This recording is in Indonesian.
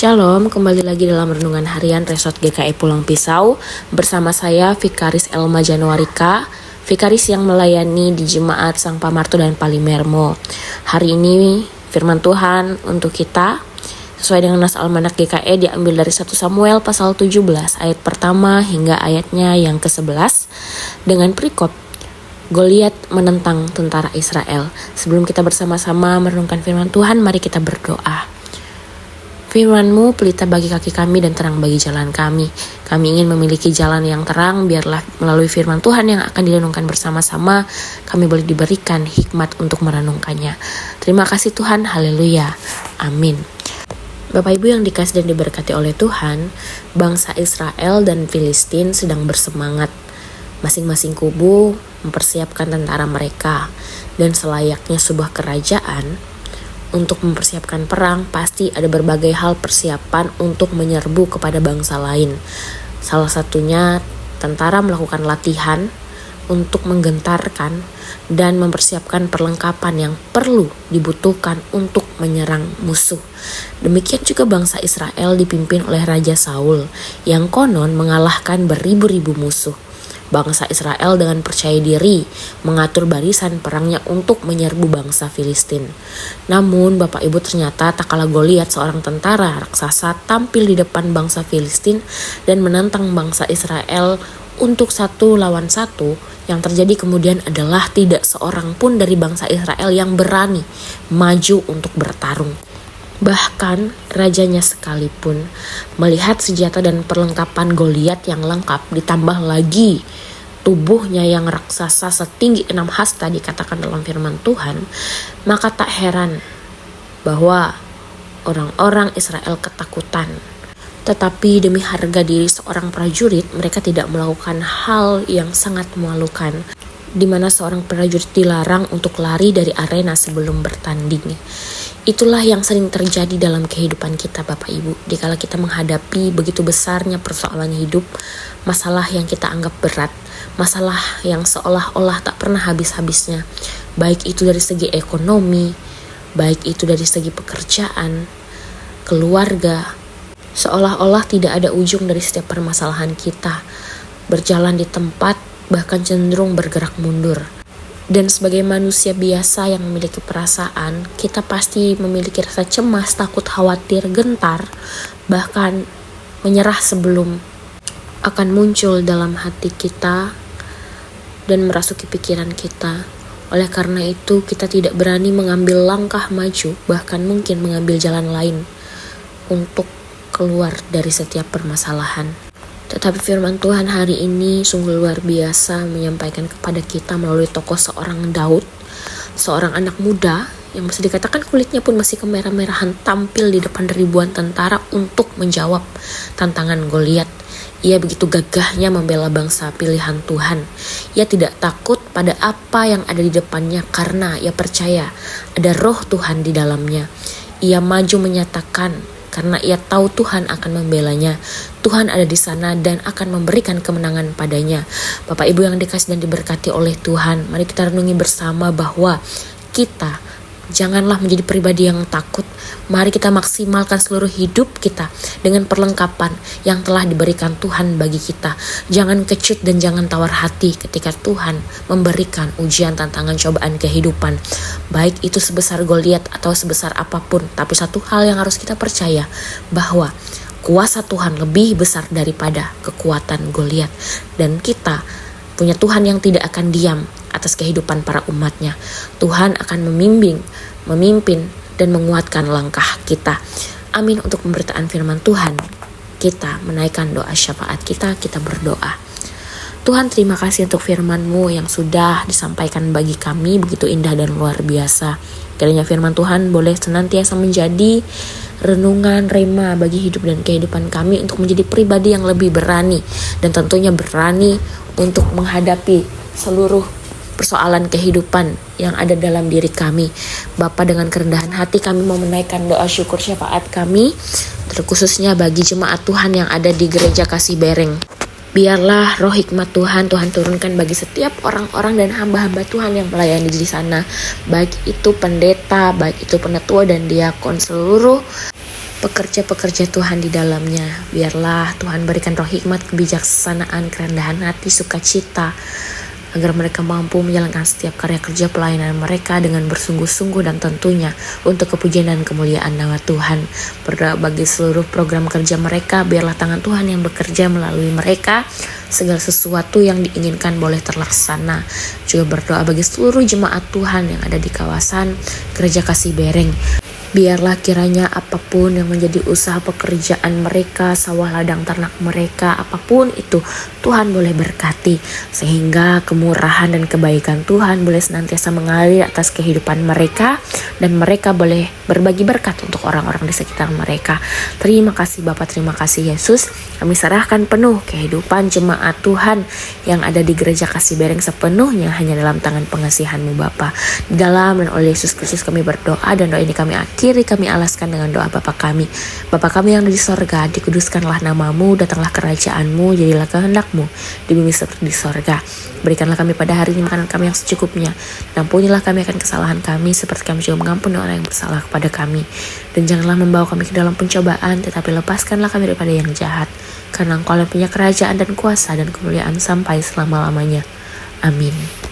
Shalom, kembali lagi dalam Renungan Harian Resort GKI Pulang Pisau. Bersama saya, Vikaris Elma Januarika, Vikaris yang melayani di Jemaat Sang Pamarto dan Palimermo. Hari ini firman Tuhan untuk kita sesuai dengan Nas Almanak GKI diambil dari 1 Samuel pasal 17 ayat pertama hingga ayatnya yang ke-11 dengan perikop Goliat menentang tentara Israel. Sebelum kita bersama-sama merenungkan firman Tuhan, mari kita berdoa. Firman-Mu pelita bagi kaki kami dan terang bagi jalan kami. Kami ingin memiliki jalan yang terang, biarlah melalui firman Tuhan yang akan direnungkan bersama-sama, kami boleh diberikan hikmat untuk merenungkannya. Terima kasih Tuhan, haleluya, amin. Bapak Ibu yang dikasih dan diberkati oleh Tuhan, bangsa Israel dan Filistin sedang bersemangat. Masing-masing kubu mempersiapkan tentara mereka, dan selayaknya sebuah kerajaan, untuk mempersiapkan perang, pasti ada berbagai hal persiapan untuk menyerbu kepada bangsa lain. Salah satunya, tentara melakukan latihan untuk menggentarkan dan mempersiapkan perlengkapan yang perlu dibutuhkan untuk menyerang musuh. Demikian juga bangsa Israel dipimpin oleh Raja Saul, yang konon mengalahkan beribu-ribu musuh. Bangsa Israel dengan percaya diri mengatur barisan perangnya untuk menyerbu bangsa Filistin. Namun Bapak Ibu, ternyata tak kalah Goliat, seorang tentara raksasa, tampil di depan bangsa Filistin dan menantang bangsa Israel untuk 1 lawan 1. Yang terjadi kemudian adalah tidak seorang pun dari bangsa Israel yang berani maju untuk bertarung. Bahkan rajanya sekalipun melihat senjata dan perlengkapan Goliat yang lengkap, ditambah lagi tubuhnya yang raksasa setinggi 6 hasta dikatakan dalam firman Tuhan, maka tak heran bahwa orang-orang Israel ketakutan. Tetapi demi harga diri seorang prajurit, mereka tidak melakukan hal yang sangat memalukan, di mana seorang prajurit dilarang untuk lari dari arena sebelum bertanding. Itulah yang sering terjadi dalam kehidupan kita Bapak Ibu. Dikala kita menghadapi begitu besarnya persoalan hidup, masalah yang kita anggap berat, masalah yang seolah-olah tak pernah habis-habisnya, baik itu dari segi ekonomi, baik itu dari segi pekerjaan, keluarga, seolah-olah tidak ada ujung dari setiap permasalahan kita, berjalan di tempat bahkan cenderung bergerak mundur. Dan sebagai manusia biasa yang memiliki perasaan, kita pasti memiliki rasa cemas, takut, khawatir, gentar, bahkan menyerah sebelum akan muncul dalam hati kita dan merasuki pikiran kita. Oleh karena itu, kita tidak berani mengambil langkah maju, bahkan mungkin mengambil jalan lain untuk keluar dari setiap permasalahan. Tetapi firman Tuhan hari ini sungguh luar biasa menyampaikan kepada kita melalui tokoh seorang Daud, seorang anak muda yang bisa dikatakan kulitnya pun masih kemerah-merahan, tampil di depan ribuan tentara untuk menjawab tantangan Goliat. Ia begitu gagahnya membela bangsa pilihan Tuhan. Ia tidak takut pada apa yang ada di depannya karena ia percaya ada roh Tuhan di dalamnya. Ia maju menyatakan karena ia tahu Tuhan akan membelanya. Tuhan ada di sana dan akan memberikan kemenangan padanya. Bapak Ibu yang dikasih dan diberkati oleh Tuhan, mari kita renungi bersama bahwa kita janganlah menjadi pribadi yang takut. Mari kita maksimalkan seluruh hidup kita dengan perlengkapan yang telah diberikan Tuhan bagi kita. Jangan kecut dan jangan tawar hati ketika Tuhan memberikan ujian, tantangan, cobaan kehidupan. Baik itu sebesar Goliat atau sebesar apapun. Tapi satu hal yang harus kita percaya, bahwa kuasa Tuhan lebih besar daripada kekuatan Goliat. Dan kita punya Tuhan yang tidak akan diam atas kehidupan para umatnya. Tuhan akan memimpin dan menguatkan langkah kita. Amin. Untuk pemberitaan firman Tuhan, kita menaikkan doa syafaat kita berdoa. Tuhan, terima kasih untuk firman-Mu yang sudah disampaikan bagi kami begitu indah dan luar biasa. Kiranya firman Tuhan boleh senantiasa menjadi renungan rema bagi hidup dan kehidupan kami untuk menjadi pribadi yang lebih berani, dan tentunya berani untuk menghadapi seluruh persoalan kehidupan yang ada dalam diri kami. Bapa, dengan kerendahan hati kami mau menaikkan doa syukur syafaat kami, terkhususnya bagi jemaat Tuhan yang ada di Gereja Kasih Bereng. Biarlah roh hikmat Tuhan turunkan bagi setiap orang-orang dan hamba-hamba Tuhan yang melayani di sana, baik itu pendeta, baik itu penatua dan diakon, seluruh pekerja-pekerja Tuhan di dalamnya. Biarlah Tuhan berikan roh hikmat, kebijaksanaan, kerendahan hati, sukacita, agar mereka mampu menjalankan setiap karya kerja pelayanan mereka dengan bersungguh-sungguh dan tentunya untuk kepujian dan kemuliaan nama Tuhan. Berdoa bagi seluruh program kerja mereka, biarlah tangan Tuhan yang bekerja melalui mereka, segala sesuatu yang diinginkan boleh terlaksana. Juga berdoa bagi seluruh jemaat Tuhan yang ada di kawasan Gereja Kasih Bereng. Biarlah kiranya apapun yang menjadi usaha pekerjaan mereka, sawah ladang ternak mereka, apapun itu, Tuhan boleh berkati. Sehingga kemurahan dan kebaikan Tuhan boleh senantiasa mengalir atas kehidupan mereka. Dan mereka boleh berbagi berkat untuk orang-orang di sekitar mereka. Terima kasih Bapak, terima kasih Yesus. Kami serahkan penuh kehidupan jemaat Tuhan yang ada di Gereja Kasih Bereng sepenuhnya hanya dalam tangan pengasihan-Mu Bapa. Di dalam dan oleh Yesus Kristus kami berdoa, dan doa ini kami kami alaskan dengan doa Bapa kami. Bapa kami yang ada di sorga, dikuduskanlah namamu, datanglah kerajaanmu, jadilah kehendak-mu di bumi seperti di sorga. Berikanlah kami pada hari ini makanan kami yang secukupnya. Dan ampunilah kami akan kesalahan kami, seperti kami juga mengampuni orang yang bersalah kepada kami. Dan janganlah membawa kami ke dalam pencobaan, tetapi lepaskanlah kami daripada yang jahat. Karena Engkau yang punya kerajaan dan kuasa dan kemuliaan sampai selama-lamanya. Amin.